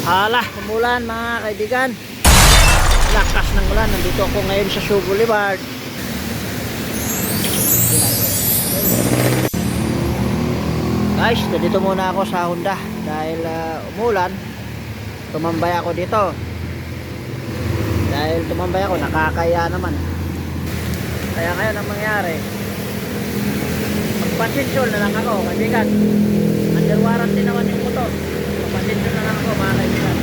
Hala, umulan mga kaibigan. Lakas ng ulan. Nandito ako ngayon sa Shoe Boulevard. Guys, nandito muna ako sa Honda dahil umulan. Tumambay ako dito. Dahil tumambay ako, nakakaya naman. Kaya ngayon ang mangyari, magpasensyon na lang ako, kaibigan. Under warranty naman yung motor. Magpasensyon na lang ako, mga kaibigan.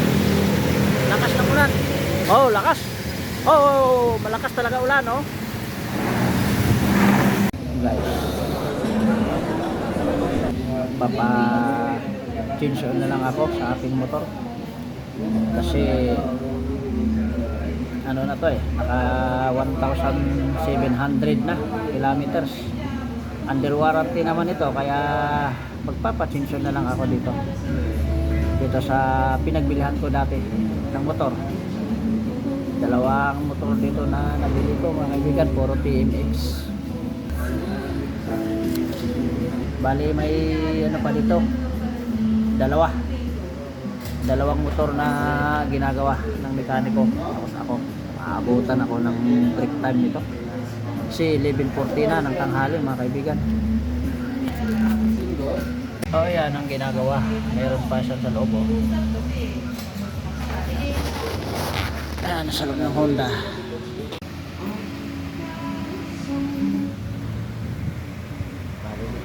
Lakas ng ulan. Oh, lakas. Oh, malakas talaga ulan, oh. Guys, papa-change na lang ako sa aking motor. Kasi ano na to naka 1,700 na kilometers. Under warranty naman ito, kaya magpapa-change na lang ako dito sa pinagbilihan ko dati ng motor. Dalawang motor dito na nabili ko, mga kaibigan, puro TMX. Bali may ano pa dito, dalawang motor na ginagawa ng mekaniko. Tapos ako, maabutan ako ng break time nito kasi 11:40 na ng tanghali, mga kaibigan. Oh, yan ang ginagawa. Meron pa siya sa loob, oh. Ayan, nasa loob ng Honda.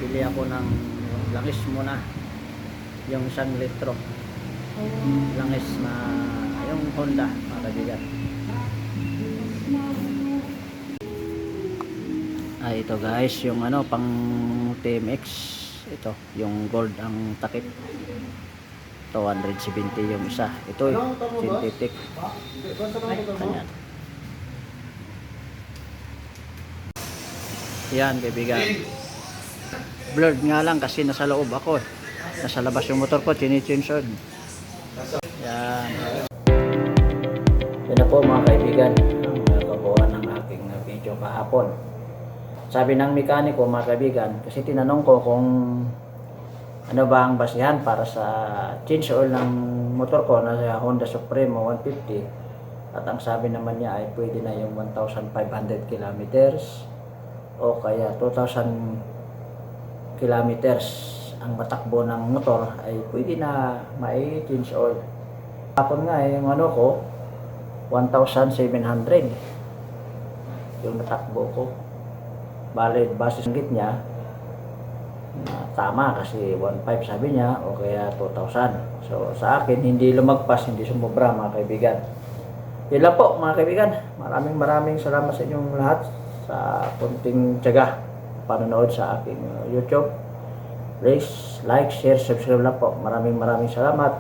Bili ako ng langis muna, yung 1 litro langis na yung Honda, mga kaibigan. Ito guys, yung ano pang TMX, ito yung gold ang takip, 270 yung isa. Ito synthetic. Ayan. Yan kaibigan, blurred nga lang kasi nasa loob ako, nasa labas yung motor ko, chini-chinson. Yan. Yan na po mga kaibigan, ang nagawa ng aking video kahapon. Sabi ng mekaniko, mga kaibigan, kasi tinanong ko kung ano ba ang basihan para sa change oil ng motor ko na Honda Supremo 150, at ang sabi naman niya ay pwede na yung 1,500 kilometers o kaya 2,000 kilometers ang matakbo ng motor ay pwede na may change oil. Kapon nga yung ano ko 1,700 yung natakbo ko. Bale, base sa git niya tama kasi 1,500 sabi niya o kaya 2,000. So sa akin hindi lumagpas, hindi sumobra, mga kaibigan. Yun lang po, mga kaibigan. Maraming salamat sa inyong lahat sa kunting tiyaga panonood sa aking YouTube. Please like, share, subscribe lang po. Maraming salamat.